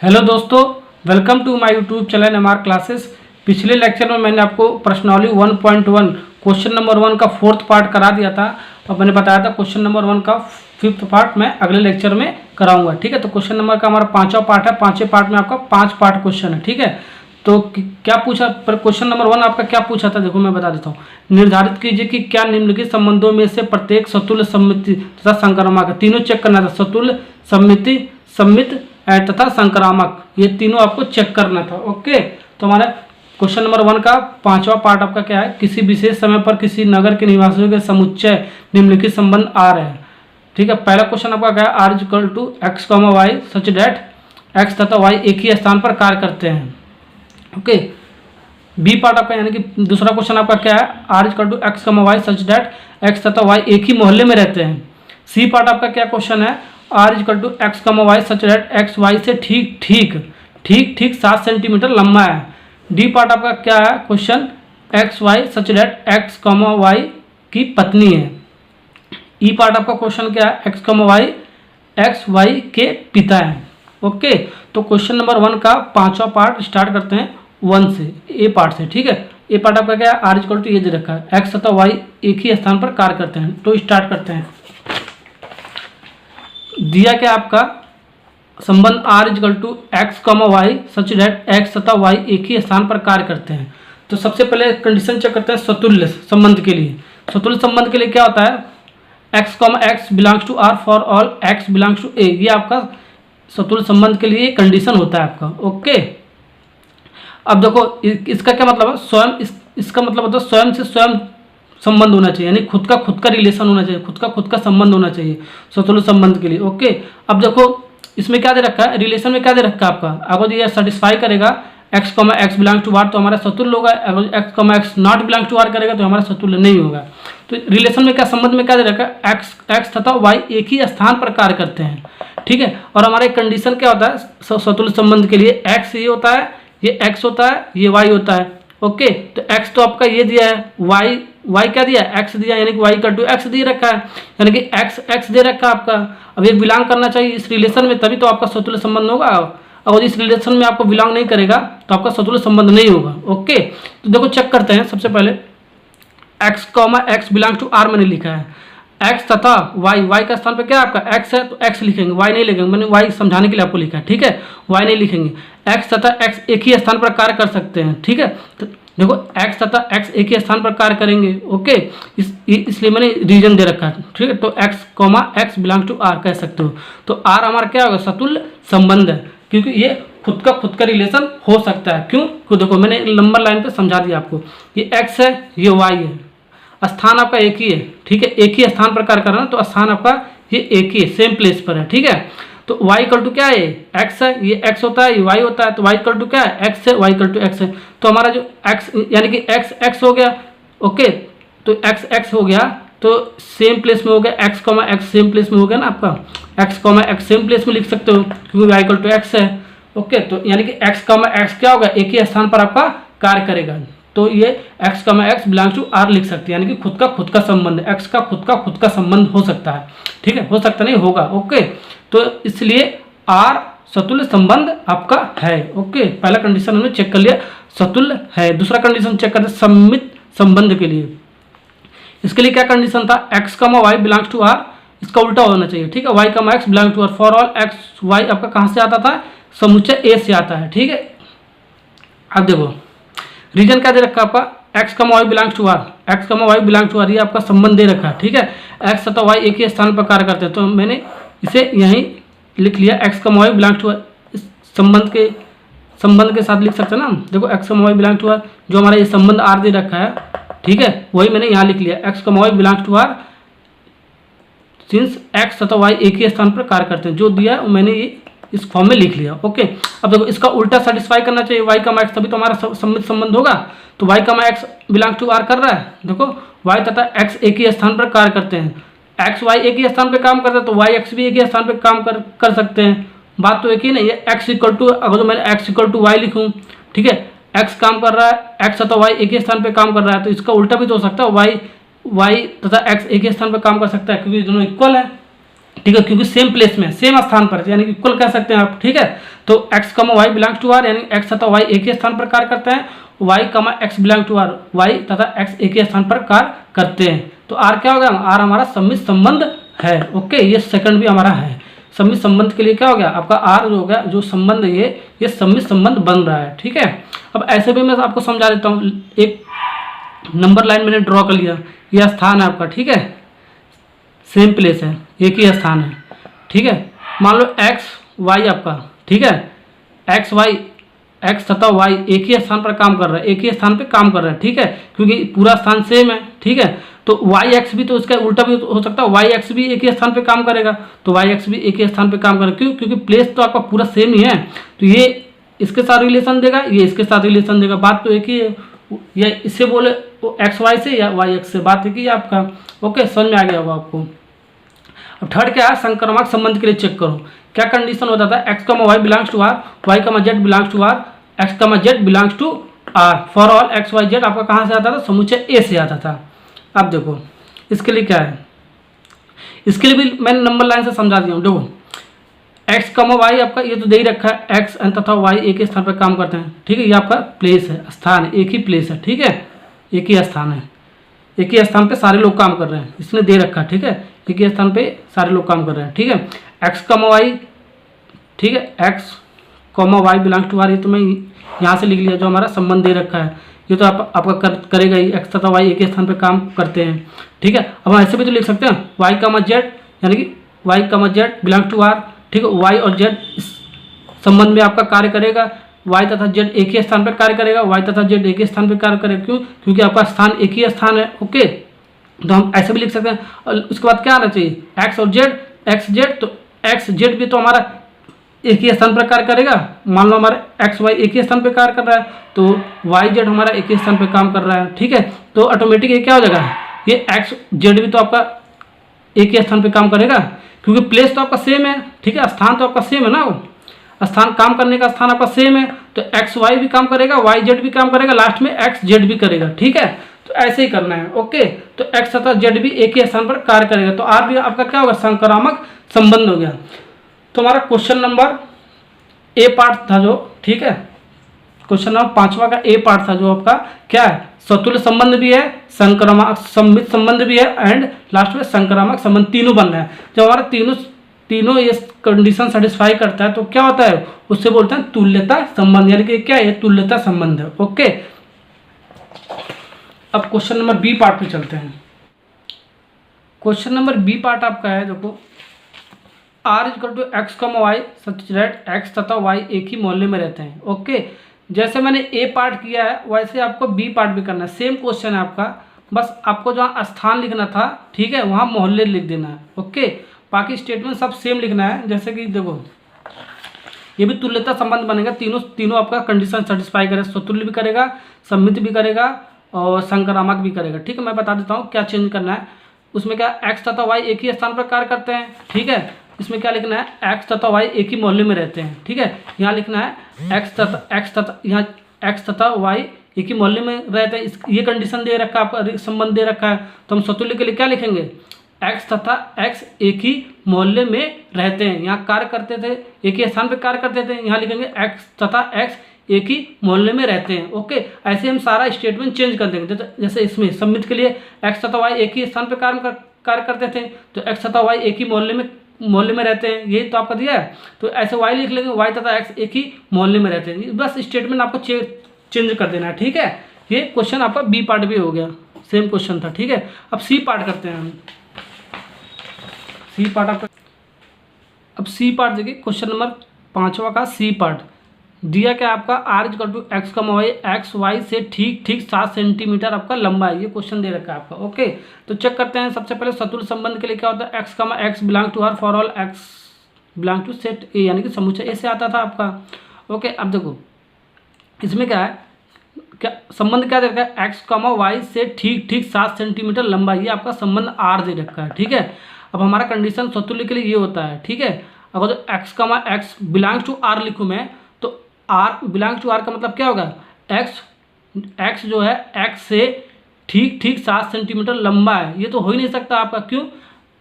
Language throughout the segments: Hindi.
हेलो दोस्तों, welcome to my YouTube channel MR classes. पिछले लेक्चर में मैंने आपको प्रश्नावली 1.1 क्वेश्चन नंबर 1 का फोर्थ पार्ट करा दिया था और मैंने बताया था क्वेश्चन नंबर 1 का फिफ्थ पार्ट मैं अगले लेक्चर में कराऊंगा। ठीक है, तो क्वेश्चन नंबर का हमारा पांचवा पार्ट है। पांचवें पार्ट में आपका 5 पार्ट क्वेश्चन है। ठीक है, तो क्या पूछा क्वेश्चन नंबर 1 आपका क्या पूछा था, देखो मैं बता देता हूँ। निर्धारित कीजिए कि क्या निम्नलिखित संबंधों में से प्रत्येक सतुल्य सम्मिति तथा संक्रामक है। तीनों चेक करना था, सतुल्य, सम्मिति, सम्मित तथा संक्रामक, ये तीनों आपको चेक करना था। ओके, तो हमारा क्वेश्चन नंबर 1 का पांचवा पार्ट आपका क्या है, किसी विशेष समय पर किसी नगर के निवासियों के समुच्चय निम्नलिखित संबंध आ रहे हैं। ठीक है, पहला क्वेश्चन आपका क्या है, R is equal to x comma y such that x तथा वाई एक ही स्थान पर कार्य करते हैं। ओके, बी पार्ट आपका यानी कि दूसरा क्वेश्चन आपका क्या है, R is equal to x comma y such that x तथा वाई एक ही मोहल्ले में रहते हैं। सी पार्ट आपका क्या क्वेश्चन है, R equal to x comma y such that x y से ठीक ठीक 7 सेंटीमीटर लंबा है। डी पार्ट आपका क्या है question, x Y such that x comma Y की पत्नी है। ई पार्ट आपका क्वेश्चन क्या है, x comma Y x y के पिता है। ओके, तो क्वेश्चन नंबर 1 का पांचवा पार्ट स्टार्ट करते हैं 1 से, ए पार्ट से। ठीक है, ए पार्ट आपका क्या है, आर इक्वल टू ये दे रखा है, एक्स तथा वाई एक ही स्थान पर कार्य करते हैं। तो स्टार्ट करते हैं। दिया क्या आपका संबंध R is equal to x comma y such that x तथा वाई एक ही स्थान पर कार्य करते हैं। तो सबसे पहले कंडीशन चेक करते हैं सतुल्य संबंध के लिए। सतुल्य संबंध के लिए क्या होता है, x comma x belongs to R for all x belongs to A, ये आपका सतुल्य संबंध के लिए कंडीशन होता है आपका। ओके, अब देखो इसका क्या मतलब है, स्वयं इसका मतलब होता है स्वयं से स्वयं संबंध होना चाहिए, यानी खुद का रिलेशन होना चाहिए, खुद का संबंध होना चाहिए सतुल्य संबंध के लिए। ओके, अब देखो इसमें क्या दे रखा है, रिलेशन में क्या दे रखा है आपका, अगर ये सेटिस्फाई करेगा x comma x belongs to R तो हमारा सतुल्य होगा, अगर x comma x not belongs to R करेगा तो हमारा सतुल्य नहीं होगा। तो रिलेशन में क्या, संबंध में क्या दे रखा है, एक्स तथा वाई एक ही स्थान पर कार्य करते हैं। ठीक है, और हमारे कंडीशन क्या होता है सतुल्य संबंध के लिए, एक्स ये होता है, ये एक्स होता है, ये वाई होता है। ओके, तो एक्स तो आपका ये दिया है, वाई क्या दिया है, एक्स दिया, यानी कि वाई का टू एक्स दे रखा है, यानी कि एक्स दे रखा है आपका। अब ये बिलोंग करना चाहिए इस रिलेशन में, तभी तो आपका सतुल्य संबंध होगा। अगर इस रिलेशन में आपको बिलोंग नहीं करेगा तो आपका सतुल्य संबंध नहीं होगा। ओके, तो देखो चेक करते हैं। सबसे पहले x comma x belong to R मैंने लिखा है, एक्स तथा वाई का स्थान पे क्या आपका एक्स है तो एक्स लिखेंगे, वाई नहीं लिखेंगे, मैंने वाई समझाने के लिए आपको लिखा है। ठीक है, वाई नहीं लिखेंगे, एक्स तथा एक्स एक ही स्थान पर कार्य कर सकते हैं। ठीक है, तो देखो एक्स तथा एक्स एक ही स्थान पर कार्य करेंगे। ओके, इसलिए मैंने रीजन दे रखा है। ठीक है, तो x comma x belong to R कह सकते हो। तो आर हमारा क्या होगा, सतुल्य संबंध है, क्योंकि ये खुद का रिलेशन हो सकता है। क्यों, देखो मैंने नंबर लाइन पे समझा दिया आपको, ये एक्स है, ये वाई है, स्थान आपका एक ही है। ठीक है, एक ही स्थान पर कार्य कर रहा है तो स्थान आपका ये एक ही है, सेम प्लेस पर है। ठीक है, तो y इक्वल टू क्या है, x है, ये x होता है, ये y होता है, तो y इक्वल टू क्या है, x है, y इक्वल टू x है। तो हमारा जो x यानी कि x हो गया। ओके, तो x हो गया तो सेम प्लेस में हो गया, x comma x same place में हो गया ना आपका, x comma x same place में लिख सकते हो क्योंकि y इक्वल टू x है। ओके, तो यानी कि x कॉमा x क्या होगा, एक ही स्थान पर आपका कार्य करेगा। तो ये x comma x belongs to R लिख सकते हैं, यानी कि खुद का संबंध, x का खुद का संबंध हो सकता है। ठीक है, हो सकता नहीं होगा। ओके, तो इसलिए आर सतुल्य संबंध आपका है। ओके, पहला कंडीशन हमने चेक कर लिया, सतुल्य है। दूसरा कंडीशन चेक करते हैं सम्मित संबंध के लिए। इसके लिए क्या कंडीशन था, x comma y belongs to R, इसका उल्टा होना चाहिए। ठीक है, y comma x belongs to R for all x y आपका कहाँ से आता था, समुच्चय ए से आता है। ठीक है, अब देखो रीजन क्या दे रखा है आपका, x comma y belongs to R, x comma y belongs to R, ये आपका संबंध दे रखा है। ठीक है, एक्स तथा वाई एक ही स्थान पर कार्य करते हैं, तो मैंने इसे यहीं लिख लिया, x comma y belongs to are. इस संबंध के साथ लिख सकते हैं ना, देखो x comma y belongs to are, जो हमारा ये संबंध आर दे रखा है। ठीक है, वही मैंने यहाँ लिख लिया, x comma y belongs to R since x तथा वाई एक ही स्थान पर कार्य करते हैं, जो दिया है मैंने ये इस फॉर्म में लिख लिया। ओके, अब देखो इसका उल्टा सेटिस्फाई करना चाहिए, वाई कमा एक्स, तभी तो हमारा सम्मित संबंध होगा। तो Y comma x belongs to are कर रहा है, देखो वाई तथा एक्स एक ही स्थान पर कार्य करते हैं, एक्स वाई एक ही स्थान पर काम करता है तो वाई एक्स भी एक ही स्थान पर काम कर सकते हैं। बात तो एक ही नहीं है, एक्स इक्वल टू, अगर तो मैंने एक्स इक्वल टू वाई लिखूँ, ठीक है, एक्स काम कर रहा है, एक्स तथा वाई एक ही स्थान पर काम कर रहा है, तो इसका उल्टा भी तो हो सकता है, वाई तथा एक्स एक ही स्थान पर काम कर सकता है क्योंकि दोनों इक्वल है। ठीक है, क्योंकि सेम प्लेस में सेम स्थान पर यानी इक्वल कह सकते हैं आप। ठीक है, तो x, y belongs to r यानी x तथा y एक ही स्थान पर कार्य करते हैं, y, x belong to r y तथा x एक ही स्थान पर कार्य करते हैं। तो r क्या होगा, r हमारा सम्मित संबंध है। ओके, ये सेकंड भी हमारा है। सम्मित संबंध के लिए क्या हो गया आपका r जो होगा, जो संबंध है ये सम्मित संबंध बन रहा है। ठीक है, अब ऐसे भी मैं आपको समझा देता हूँ। एक नंबर लाइन मैंने ड्रॉ कर लिया, यह स्थान है आपका। ठीक है, सेम प्लेस है, एक ही स्थान है। ठीक है, मान लो x y आपका, ठीक है, x तथा y एक ही स्थान पर काम कर रहा है, एक ही स्थान पे काम कर रहा है। ठीक है, क्योंकि पूरा स्थान सेम है। ठीक है, तो y x भी तो उसका उल्टा भी हो सकता है, y x भी एक ही स्थान पे काम करेगा, तो y x भी एक ही स्थान पे काम करेगा। क्यों, क्योंकि प्लेस तो आपका पूरा सेम ही है, तो ये इसके साथ रिलेशन देगा, ये इसके साथ रिलेशन देगा, बात तो एक ही है। या इससे बोले एक्स वाई से या वाई एक्स से, बात एक ही है आपका। ओके, समझ में आ गया होगा आपको। अब थर्ड क्या है, संक्रामक संबंध के लिए चेक करो क्या कंडीशन होता था। x, y belongs to r, y, z belongs to r, x, z belongs to r for all x, y, z आपका कहाँ से आता था, समुच्चय A से आता था। अब देखो इसके लिए क्या है, इसके लिए भी मैंने नंबर लाइन से समझा दिया हूँ। देखो x, y आपका ये तो दे ही रखा है, x तथा y एक ही स्थान पर काम करते हैं। ठीक है, ये आपका प्लेस है, स्थान है, एक ही प्लेस है। ठीक है, एक ही स्थान है, एक ही स्थान पे सारे लोग काम कर रहे हैं, इसने दे रखा है। ठीक है, एक ही स्थान पे सारे लोग काम कर रहे हैं। ठीक है, x, y, ठीक है, x, y belongs to r, ये तो मैं यहाँ से लिख लिया, जो हमारा संबंध दे रखा है, ये तो आपका करेगा ही। x तथा y एक ही स्थान पे काम करते हैं। ठीक है, अब हम ऐसे भी तो लिख सकते हैं y, z यानी कि y, z belongs to r। ठीक है, y और z इस संबंध में आपका कार्य करेगा, y तथा z एक ही स्थान पर कार्य करेगा, y तथा z एक ही स्थान पर कार्य करेगा। क्यों, क्योंकि आपका स्थान एक ही स्थान है। ओके, तो हम ऐसे भी लिख सकते हैं। और उसके बाद क्या आना चाहिए, x और z, x z, तो x z भी तो हमारा एक ही स्थान पर कार्य करेगा। मान लो हमारे x y एक ही स्थान पर कार्य कर रहा है, तो y z हमारा एक ही स्थान पर काम कर रहा है। ठीक है, तो ऑटोमेटिक ये क्या हो जाएगा, ये x z भी तो आपका एक ही स्थान पर काम करेगा, क्योंकि प्लेस तो आपका सेम है। ठीक है, स्थान तो आपका सेम है ना, वो स्थान काम करने का स्थान आपका सेम है, तो एक्स वाई भी काम करेगा, वाई जेड भी काम करेगा, लास्ट में एक्स जेड भी करेगा। ठीक है, तो ऐसे ही करना है। ओके, तो एक्स तथा जेड भी एक ही स्थान पर कार्य करेगा, तो आर भी आपका क्या होगा, संक्रामक संबंध हो गया। तो हमारा क्वेश्चन नंबर ए पार्ट था जो, ठीक है, क्वेश्चन नंबर 5वां का ए पार्ट था जो आपका क्या है, सतुल्य संबंध भी है, संक्रामक सम्मित संबंध भी है, एंड लास्ट में संक्रामक संबंध, तीनों बन रहा है। जब हमारा तीनों ये कंडीशन सेटिस्फाई करता है तो क्या होता है, उससे बोलते हैं तुल्यता संबंध, यानी कि क्या है, तुल्यता संबंध है। ओके, अब क्वेश्चन नंबर बी पार्ट पे चलते हैं। क्वेश्चन नंबर बी पार्ट आपका है, देखो r equal to x comma y such that x तथा y एक ही मोहल्ले में रहते हैं। ओके, जैसे मैंने ए पार्ट किया है वैसे आपको बी पार्ट भी करना है। सेम क्वेश्चन है आपका, बस आपको जहाँ स्थान लिखना था, ठीक है, वहाँ मोहल्ले लिख देना है। ओके, बाकी स्टेटमेंट सब सेम लिखना है। जैसे कि देखो ये भी तुल्यता संबंध बनेगा, तीनों आपका कंडीशन सेटिस्फाई करेगा, स्वतुल्य भी करेगा, सम्मित भी करेगा और संक्रामक भी करेगा। ठीक है, मैं बता देता हूँ क्या चेंज करना है। उसमें क्या, एक्स तथा वाई एक ही स्थान पर कार्य करते हैं। ठीक है, इसमें क्या लिखना है, एक्स तथा वाई एक ही मोहल्ले में रहते हैं। ठीक है, यहाँ लिखना है एक्स तथा वाई एक ही मोहल्ले में रहते हैं। ये कंडीशन दे रखा है, आपका संबंध दे रखा है, तो हम स्वतुल्य के लिए क्या लिखेंगे, एक्स तथा एक्स एक ही मोहल्ले में रहते हैं, यहाँ कार्य करते थे, एक ही स्थान पर कार्य करते थे, यहाँ लिखेंगे एक्स तथा एक्स एक ही मोहल्ले में रहते हैं। ओके, ऐसे हम सारा स्टेटमेंट चेंज कर देंगे। जैसे इसमें सम्मित के लिए एक्स तथा वाई एक ही स्थान पर कार्य करते थे, तो एक्स तथा वाई एक ही मोहल्ले में रहते हैं, यही तो आपका दिया है। तो ऐसे वाई लिख लेंगे, वाई तथा एक्स एक ही मोहल्ले में रहते हैं। बस स्टेटमेंट आपको चेंज कर देना है। ठीक है, ये क्वेश्चन आपका बी पार्ट भी हो गया, सेम क्वेश्चन था। ठीक है, अब सी पार्ट करते हैं हम। सी पार्ट आपका, अब सी पार्ट देखिए, क्वेश्चन नंबर 5वां का सी पार्ट दिया क्या आपका, R equal to x comma y, x y से ठीक 7 सेंटीमीटर आपका लंबा है, ये क्वेश्चन दे रखा है आपका। ओके, तो चेक करते हैं। सबसे पहले सतुल्य संबंध के लिए क्या होता है, x comma x belong to R for all x belong to set A, यानी कि समुच्चय ए से आता था आपका। ओके, अब देखो इसमें क्या है, क्या संबंध क्या दे रखा है, एक्स कॉमा वाई से ठीक 7 सेंटीमीटर लंबा, ये आपका संबंध आर दे रखा है। ठीक है, अब हमारा कंडीशन सतुल्य के लिए ये होता है। ठीक है, अगर तो x comma x belongs to R लिखूँ मैं, तो आर बिलोंग्स टू आर का मतलब क्या होगा, एक्स जो है एक्स से ठीक 7 सेंटीमीटर लंबा है, ये तो हो ही नहीं सकता आपका। क्यों,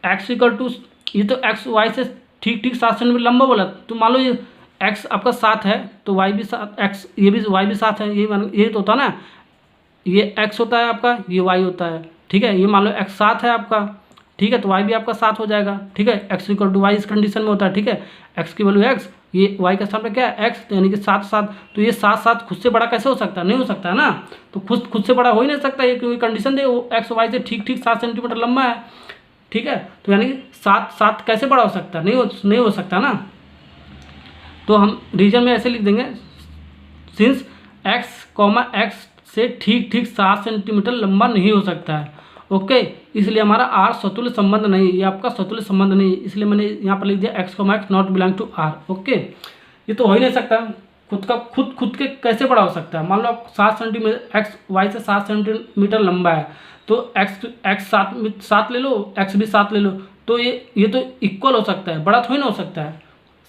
एक्स इक्वल टू ये तो एक्स वाई से ठीक ठीक 7 सेंटीमीटर लंबा बोला, तो मान लो ये एक्स आपका 7 है तो वाई भी 7, एक्स ये भी वाई भी 7 है, ये तो होता ना, ये एक्स होता है आपका, ये वाई होता है, ठीक है। ये मान लो एक्स 7 है आपका, ठीक है, तो वाई भी आपका 7 हो जाएगा, ठीक है। एक्स इक्वल टू वाई इस कंडीशन में होता है, ठीक है। एक्स की वैल्यू एक्स, ये वाई का स्थान पे क्या है एक्स, तो यानी कि 7 7, तो ये 7 7 खुद से बड़ा कैसे हो सकता है, नहीं हो सकता है ना, तो खुद से बड़ा हो ही नहीं सकता ये, क्योंकि कंडीशन दे वो एक्स वाई से ठीक ठीक 7 सेंटीमीटर लंबा है, ठीक है। तो यानी कि 7 7 कैसे बड़ा हो सकता है, नहीं हो सकता ना। तो हम रीजन में ऐसे लिख देंगे, सिंस एक्स कॉमा एक्स से ठीक ठीक 7 सेंटीमीटर लंबा नहीं हो सकता है, ओके। इसलिए हमारा आर स्वतुल्य संबंध नहीं है, ये आपका स्वतुल्य संबंध नहीं है, इसलिए मैंने यहाँ पर लिख दिया x comma x not belong to R, okay. ये तो हो ही नहीं सकता, खुद के कैसे बड़ा हो सकता है। मान लो आप 7 सेंटीमीटर, एक्स वाई से 7 सेंटीमीटर लंबा है, तो एक्स 7 ले लो, एक्स भी 7 ले लो, तो ये तो इक्वल हो सकता है, बड़ा थोड़ी ना हो सकता है।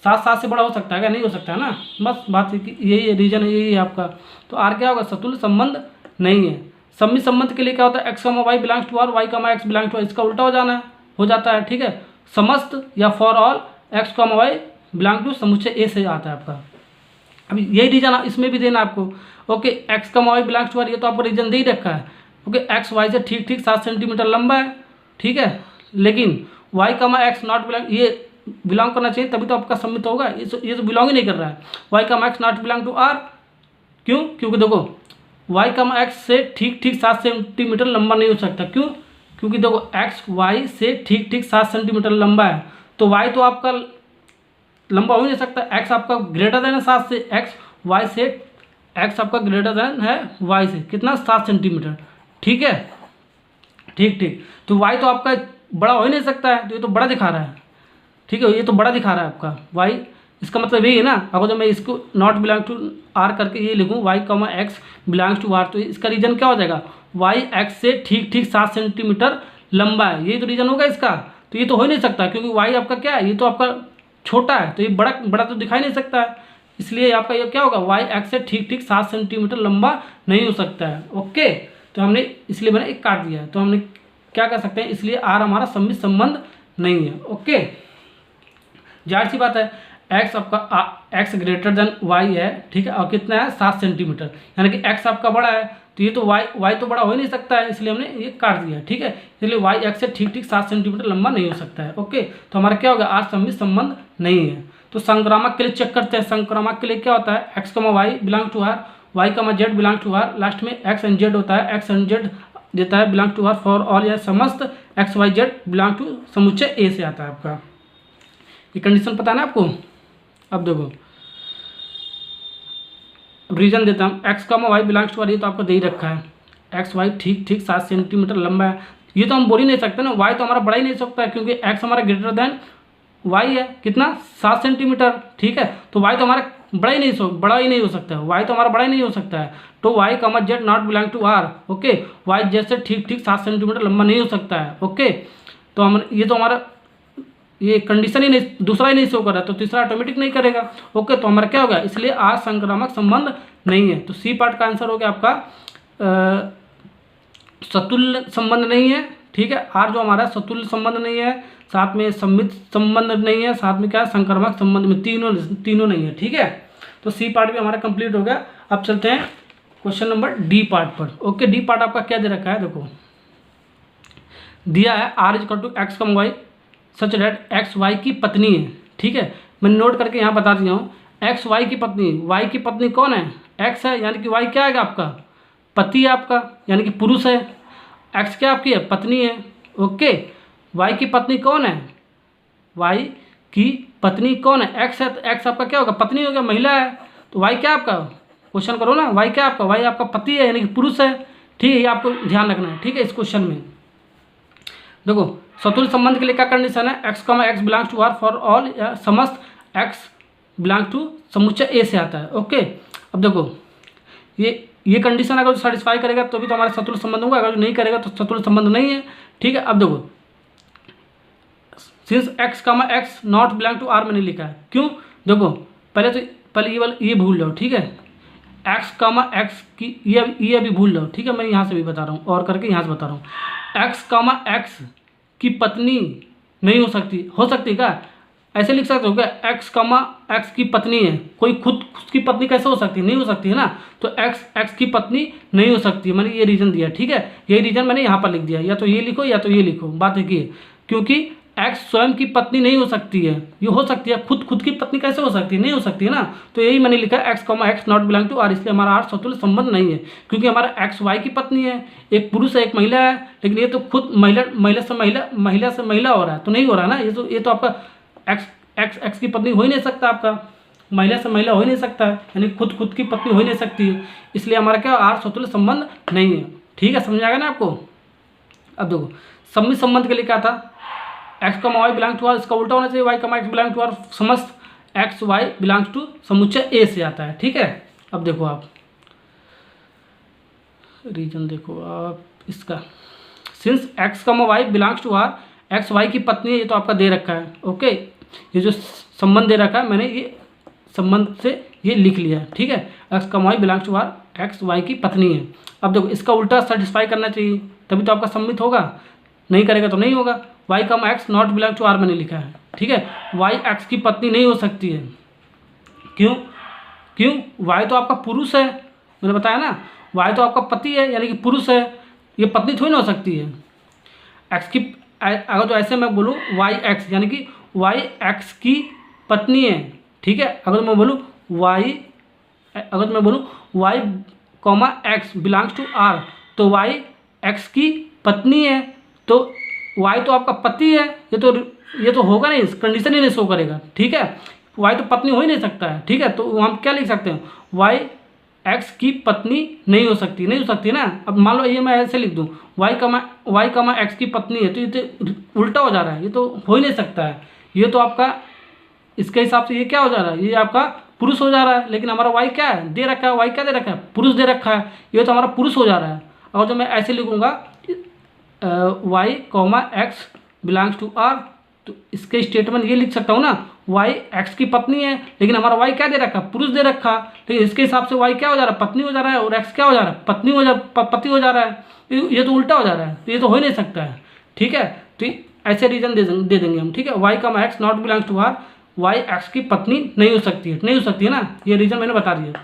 7 7 से बड़ा हो सकता है क्या, नहीं हो सकता है ना, बस बात यही है, रीजन यही है आपका। तो आर क्या होगा, सतुल्य संबंध नहीं है। सम्मित संबंध के लिए क्या होता है, x comma y belongs to R, y comma x belongs to R, इसका उल्टा हो जाता है, ठीक है। समस्त या for all x comma y belong to समुच्चय ए से आता है आपका। अभी यही रीजन इसमें भी देना आपको, okay. X comma y belongs to R, ये तो आपको रीजन दे ही रखा है, ओके। एक्स वाई से ठीक ठीक 7 सेंटीमीटर लंबा है, ठीक है, लेकिन y comma x not belong, ये बिलोंग करना चाहिए तभी तो आपका सम्मित होगा, ये तो बिलोंग ही नहीं कर रहा है। Y comma x not belong to R, क्यों, क्योंकि देखो वाई कॉमा एक्स से ठीक ठीक 7 सेंटीमीटर लंबा नहीं हो सकता, क्यों, क्योंकि देखो एक्स वाई से ठीक ठीक 7 सेंटीमीटर लंबा है, तो वाई तो आपका लंबा हो ही नहीं सकता, एक्स आपका ग्रेटर देन है 7 से, एक्स आपका ग्रेटर देन है वाई से, कितना 7 सेंटीमीटर, ठीक है, ठीक। तो वाई तो आपका बड़ा हो ही नहीं सकता है, तो ये तो बड़ा दिखा रहा है, ठीक है, ये तो बड़ा दिखा रहा है आपका वाई, इसका मतलब यही है ना। अगर जो मैं इसको नॉट बिलोंग टू आर करके ये लिखूँ y comma x belongs to R, तो इसका रीजन क्या हो जाएगा, वाई एक्स से ठीक ठीक 7 सेंटीमीटर लंबा है, यही तो रीजन होगा इसका। तो ये तो हो ही नहीं सकता, क्योंकि वाई आपका क्या है, ये तो आपका छोटा है, तो ये बड़ा तो दिखाई नहीं सकता है, इसलिए आपका ये क्या होगा, वाई एक्स से ठीक ठीक 7 सेंटीमीटर लंबा नहीं हो सकता है, ओके। तो हमने इसलिए मैंने एक काट दिया है, तो हमने क्या कर सकते हैं, इसलिए आर हमारा सम्मित संबंध नहीं है, ओके। जाहिर सी बात है, एक्स आपका एक्स ग्रेटर देन वाई है, ठीक है, और कितना है 7 सेंटीमीटर, यानी कि एक्स आपका बड़ा है, तो ये तो वाई तो बड़ा हो ही नहीं सकता है, इसलिए हमने ये काट दिया, ठीक है। इसलिए वाई एक्स से ठीक ठीक 7 सेंटीमीटर लंबा नहीं हो सकता है, ओके। तो हमारा क्या होगा, आर सम्मित संबंध नहीं है। तो संक्रामक के लिए चेक करते हैं, संक्रामक के लिए क्या होता है, x comma y belong to R, y comma z belong to R, last में एक्स एंड जेड होता है, एक्स एंड जेड देता है belong to R for all या समस्त x y z belong to समुच्चय ए से आता है आपका। ये कंडीशन पता है ना आपको। अब देखो रीजन देता हूँ, x comma y belongs to R, ये तो आपको दे ही रखा है, एक्स वाई ठीक ठीक 7 सेंटीमीटर लंबा है, ये तो हम बोल ही नहीं सकते ना, वाई तो हमारा बढ़ा ही नहीं सकता है, क्योंकि एक्स हमारा ग्रेटर देन वाई है, कितना 7 सेंटीमीटर, ठीक है। तो वाई तो हमारा बड़ा ही नहीं हो सकता है, वाई तो हमारा बड़ा ही नहीं हो सकता है, तो y comma z not belong to R, okay. Y z से ठीक ठीक 7 सेंटीमीटर लंबा नहीं हो सकता है, ओके। तो हम ये तो हमारा ये कंडीशन ही नहीं, दूसरा ही नहीं शो कर रहा, तो तीसरा ऑटोमेटिक नहीं करेगा, ओके। तो हमारा क्या होगा, इसलिए आर संक्रामक संबंध नहीं है। तो सी पार्ट का आंसर हो गया आपका सतुल्य संबंध नहीं है, ठीक है। आर जो हमारा सतुल्य संबंध नहीं है, साथ में सम्मित संबंध नहीं है, साथ में क्या है संक्रामक संबंध में तीनों नहीं है, ठीक है। तो सी पार्ट भी हमारा कंप्लीट हो गया। अब चलते हैं क्वेश्चन नंबर डी पार्ट पर, ओके। डी पार्ट आपका क्या दे रखा है, देखो दिया है R equal to x comma y such that x y की पत्नी है, ठीक है। मैंने नोट करके यहाँ बता दिया हूँ, एक्स वाई की पत्नी, वाई की पत्नी कौन है, एक्स है, यानी कि वाई क्या आएगा आपका, पति है आपका, यानी कि पुरुष है, एक्स क्या आपकी है, पत्नी है, ओके। वाई की पत्नी कौन है, वाई की पत्नी कौन है, एक्स है, तो एक्स आपका क्या होगा, पत्नी हो गया, महिला है, तो वाई क्या आपका, क्वेश्चन करो ना, वाई क्या आपका, वाई आपका पति है, यानी कि पुरुष है, ठीक है। ये आपको ध्यान रखना है, ठीक है। इस क्वेश्चन में देखो सतुल्य संबंध के लिए क्या कंडीशन है, x comma x belongs to R for all या समस्त एक्स बिलोंग टू समुच्चय ए से आता है, ओके। अब देखो ये कंडीशन अगर सेटिस्फाई करेगा तो भी तो हमारा सतुल्य संबंध होगा, अगर नहीं करेगा तो सतुल्य संबंध नहीं है, ठीक है। अब देखो since x comma x not belong to R मैंने लिखा है, क्यों, देखो पहले ये भूल लो, ठीक है। एक्स कॉमा एक्स की ये अभी भूल लो, ठीक है। मैं यहाँ से भी बता रहा हूँ और करके यहाँ से बता रहा हूँ, एक्स कॉमा एक्स की पत्नी नहीं हो सकती क्या? ऐसे लिख सकते हो क्या? एक्स कमा एक्स की पत्नी है। कोई खुद उसकी पत्नी कैसे हो सकती है? नहीं हो सकती है ना। तो एक्स की पत्नी नहीं हो सकती, मैंने ये रीजन दिया, ठीक है। यही रीजन मैंने यहाँ पर लिख दिया, या तो ये लिखो या तो ये लिखो, बात एक ही है। क्योंकि एक्स स्वयं की पत्नी नहीं हो सकती है, ये हो सकती है, खुद की पत्नी कैसे हो सकती है? नहीं हो सकती है ना। तो यही मैंने लिखा x comma x not belong to R, इसलिए हमारा आर सतुल्य संबंध नहीं है। क्योंकि हमारा एक्स वाई की पत्नी है, एक पुरुष है एक महिला है, लेकिन ये तो खुद महिला से महिला हो रहा है, तो नहीं हो रहा ना। ये तो आपका एक्स की पत्नी हो ही नहीं सकता, आपका महिला से महिला हो ही नहीं सकता है, यानी खुद की पत्नी हो ही नहीं सकती है। इसलिए हमारा क्या आर सतुल्य संबंध नहीं है, ठीक है, समझ आ गया ना आपको। अब देखो सम्मित संबंध के लिए क्या था? X comma y belong to R, इसका उल्टा होना चाहिए y comma x belong to R. समस्त एक्स वाई बिलोंग्स टू समुच्चय ए से आता है, ठीक है। अब देखो आप रीजन देखो आप इसका, since x comma y belongs to R, x y की पत्नी है, ये तो आपका दे रखा है, ओके। ये जो संबंध दे रखा है मैंने ये संबंध से ये लिख लिया है, ठीक है। X comma y belongs to R, x y की पत्नी है। अब देखो इसका उल्टा सेटिस्फाई करना चाहिए, तभी तो आपका सम्मित होगा, नहीं करेगा तो नहीं होगा। Y comma x not belong to R मैंने लिखा है, ठीक है। वाई एक्स की पत्नी नहीं हो सकती है, क्यों? वाई तो आपका पुरुष है, मैंने बताया ना, वाई तो आपका पति है यानी कि पुरुष है, ये पत्नी थोड़ी ना हो सकती है। एक्स की अगर तो ऐसे मैं बोलूँ वाई एक्स यानी कि वाई एक्स की पत्नी है, ठीक है। अगर मैं बोलूँ y comma x belongs to R, तो वाई एक्स की पत्नी है, तो वाई तो आपका पति है, ये तो होगा नहीं, कंडीशन ही नहीं शो करेगा, ठीक है। वाई तो पत्नी हो ही नहीं सकता है, ठीक है। तो हम क्या लिख सकते हैं? वाई एक्स की पत्नी नहीं हो सकती ना। अब मान लो ये मैं ऐसे लिख दूँ वाई कमा एक्स की पत्नी है, तो ये तो उल्टा हो जा रहा है, ये तो हो ही नहीं सकता है। ये तो आपका इसके हिसाब से ये क्या हो जा रहा है? ये आपका पुरुष हो जा रहा है, लेकिन हमारा वाई क्या है? दे रखा है, वाई क्या दे रखा है? पुरुष दे रखा है, ये तो हमारा पुरुष हो जा रहा है। और जो मैं ऐसे लिखूँगा y comma x belongs to R, तो इसके स्टेटमेंट ये लिख सकता हूँ ना, वाई एक्स की पत्नी है, लेकिन हमारा वाई क्या दे रखा? पुरुष दे रखा, लेकिन इसके हिसाब से वाई क्या हो जा रहा है? पत्नी हो जा रहा है, और एक्स क्या हो जा रहा है? पति हो जा रहा है। ये तो उल्टा हो जा रहा है, तो ये तो हो ही नहीं सकता है, ठीक है। तो ऐसे रीजन दे देंगे हम, ठीक है। Y comma x not belongs to R, y x की पत्नी नहीं हो सकती है ना, ये रीजन मैंने बता दिया।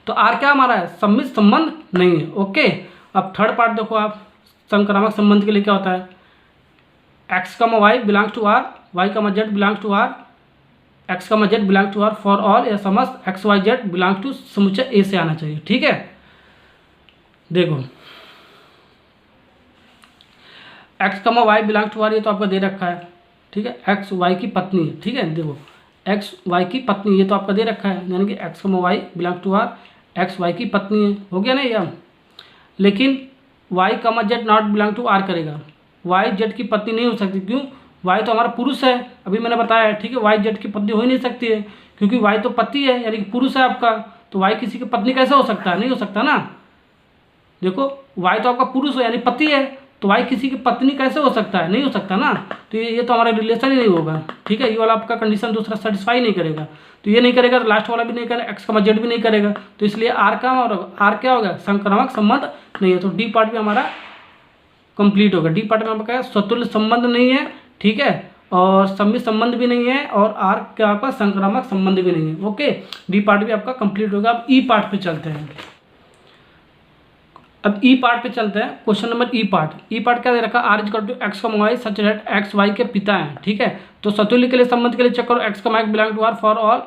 तो आर क्या हमारा है? सम्मित संबंध नहीं है, ओके। अब थर्ड पार्ट देखो आप, संक्रामक संबंध के लिए क्या होता है? X comma y belongs to R, y comma z belongs to R, x comma z belongs to R for all या समस्त x y z belongs to समुच्चय ए से आना चाहिए, ठीक है। देखो x comma y belongs to R, ये तो आपका दे रखा है, ठीक है। एक्स वाई की पत्नी है, ठीक है। देखो एक्स वाई की पत्नी, ये तो आपका दे रखा है, यानी कि x comma y belongs to R, x y की पत्नी है, हो गया ना ये। लेकिन y comma z not belong to R करेगा, वाई जेड की पत्नी नहीं हो सकती, क्यों? वाई तो हमारा पुरुष है, अभी मैंने बताया है, ठीक है। वाई जेड की पत्नी हो ही नहीं सकती है, क्योंकि वाई तो पति है यानी कि पुरुष है आपका, तो वाई किसी की पत्नी कैसे हो सकता है? नहीं हो सकता ना। देखो वाई तो आपका पुरुष है यानी पति है, तो वाई किसी की पत्नी कैसे हो सकता है? नहीं हो सकता ना। तो ये तो हमारा रिलेशन ही नहीं होगा, ठीक है। ये वाला आपका कंडीशन दूसरा सेटिस्फाई नहीं करेगा, तो ये नहीं करेगा, तो लास्ट वाला भी नहीं करेगा, एक्स कमा जेड भी नहीं करेगा, तो इसलिए आर क्या होगा? संक्रामक संबंध नहीं है। तो डी पार्ट भी हमारा कंप्लीट होगा। डी पार्ट में आपका स्वतुल्य संबंध नहीं है, ठीक है, और सम्मित संबंध भी नहीं है, और आर क्या आपका संक्रामक संबंध भी नहीं है, ओके। डी पार्ट भी आपका कंप्लीट होगा। अब ई पार्ट पे चलते हैं। अब ई पार्ट पे चलते हैं, question number E part. E part क्या दे रखा? R is equal to x comma y such that x y के पिता हैं, ठीक है। तो सतुल्य के लिए संबंध के लिए चेक करो, x comma x belong to R for all,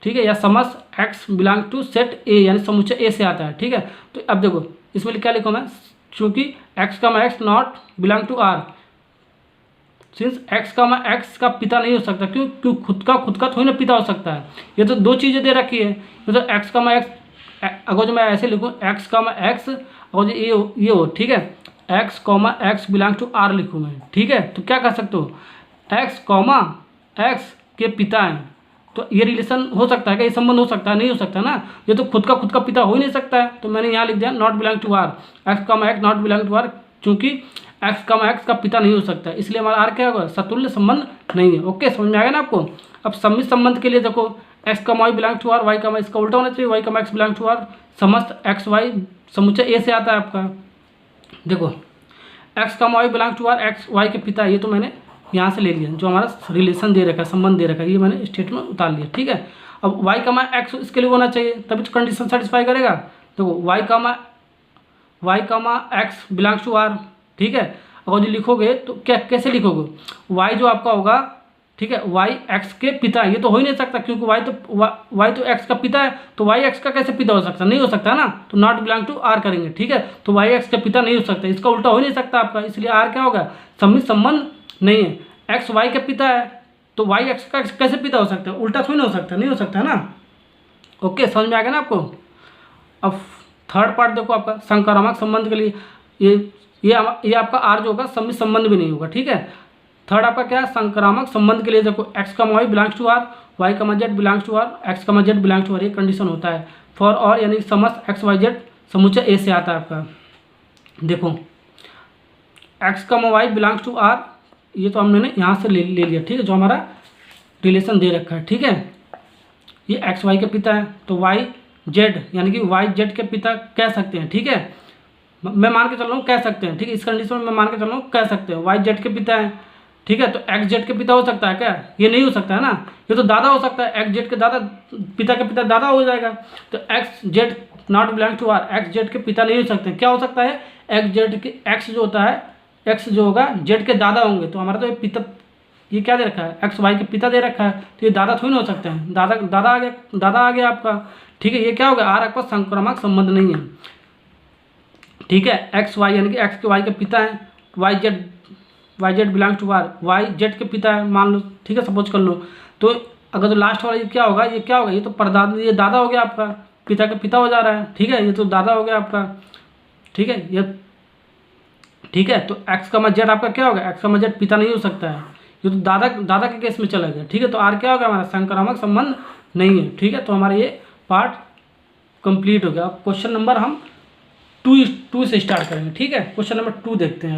ठीक है, या समस्त x belong to set A यानी समुच्चय ए से आता है, ठीक है। तो अब देखो इसमें क्या लिखूँ मैं, चूंकि x comma x not belong to R, since x comma x का पिता नहीं हो सकता, क्यों? खुद का थोड़ी ना पिता हो सकता है। ये तो दो चीज़ें दे रखी है, तो एक्स कमा एक्स, अगर जो मैं ऐसे लिखूँ एक्स कमा एक्स और ये हो, ठीक है, x comma x belong to R लिखूँ मैं, ठीक है। तो क्या कर सकते हो? एक्स कॉमा एक्स के पिता हैं, तो ये रिलेशन हो सकता है क्या? ये संबंध हो सकता है? नहीं हो सकता ना। ये तो खुद का पिता हो ही नहीं सकता है, तो मैंने यहाँ लिख दिया not belong to R, x comma x not belong to R, चूंकि एक्स कॉमा एक्स का पिता नहीं हो सकता, इसलिए हमारा आर क्या होगा? सतुल्य संबंध नहीं है, ओके। समझ में आ गया ना आपको। अब सम्मित संबंध के लिए देखो, x comma y belong to R, y comma, इसका उल्टा होना चाहिए, y comma x belong to R, समस्त एक्स वाई समुच्चय ए से आता है आपका। देखो x comma y belong to R, x y के पिता, ये तो मैंने यहाँ से ले लिया, जो हमारा रिलेशन दे रखा है, संबंध दे रखा है, ये मैंने स्टेटमेंट उतार लिया। ठीक है, अब y कमा x इसके लिए होना चाहिए, तभी तो कंडीशन सेटिस्फाई करेगा। देखो y कमा x बिलोंग्स टू r। ठीक है, अगर जो लिखोगे तो क्या कैसे लिखोगे, y जो आपका होगा, ठीक है, y x के पिता, ये तो हो ही नहीं सकता क्योंकि y तो x का पिता है, तो y x का कैसे पिता हो सकता, नहीं हो सकता ना, तो नॉट बिलोंग टू r करेंगे। ठीक है, तो y x का पिता नहीं हो सकता, इसका उल्टा हो ही नहीं सकता आपका, इसलिए r क्या होगा, सम्मित संबंध नहीं है। x y का पिता है तो y x का कैसे पिता हो सकता है, उल्टा थोड़ी ना हो सकता, नहीं हो सकता ना। ओके, समझ में आ गया ना आपको। अब थर्ड पार्ट देखो आपका संक्रामक संबंध के लिए, ये आपका r जो होगा सम्मित संबंध भी नहीं होगा। ठीक है, थर्ड आपका क्या है, संक्रामक संबंध के लिए देखो x comma y belongs to R, y comma z belongs to R, x comma z belongs to R, ये कंडीशन होता है फॉर और, यानी समस्त x y z समुच्चय ए से आता है आपका। देखो x comma y belongs to R, ये तो हमने यहाँ से ले लिया। ठीक है, जो हमारा रिलेशन दे रखा है। ठीक है, ये एक्स वाई के पिता है, तो वाई जेड यानी कि वाई जेड के पिता कह सकते हैं। ठीक है, मैं मान के चल रहा हूँ कह सकते हैं। ठीक है, इस कंडीशन में मैं मान के चल रहा हूँ कह सकते हैं, वाई जेड के पिता है। ठीक है, तो एक्स जेड के पिता हो सकता है क्या, ये नहीं हो सकता है ना, ये तो दादा हो सकता है, एक्स जेड के दादा, पिता के पिता दादा हो जाएगा। तो x z not belong to R, x z के पिता नहीं हो सकते, क्या हो सकता है, एक्स जेड के, एक्स जो होता है, एक्स जो होगा जेड के दादा होंगे, तो हमारा तो ये पिता, ये क्या दे रखा है, एक्स वाई के पिता दे रखा है, तो ये दादा थोड़ी ना हो सकते हैं, दादा आ गया आपका। ठीक है, ये क्या होगा, आर आपका संक्रामक संबंध नहीं है। ठीक है, एक्स वाई यानी कि एक्स के वाई के पिता है, y z belongs to R, y z के पिता है मान लो। ठीक है, सपोज कर लो, तो अगर तो लास्ट वाला ये क्या होगा, ये तो परदादा, ये दादा हो गया आपका, पिता के पिता हो जा रहा है। ठीक है, ये तो दादा हो गया आपका। ठीक है, ये ठीक है, तो एक्स का जेड आपका क्या होगा, एक्स का जेड पिता नहीं हो सकता है, ये तो दादा के केस में चला गया। ठीक है, तो आर क्या होगा, हमारा संक्रामक संबंध नहीं है। ठीक है, तो हमारा ये पार्ट कंप्लीट हो गया। अब क्वेश्चन नंबर हम 2 से स्टार्ट करेंगे। ठीक है, क्वेश्चन नंबर 2 देखते हैं।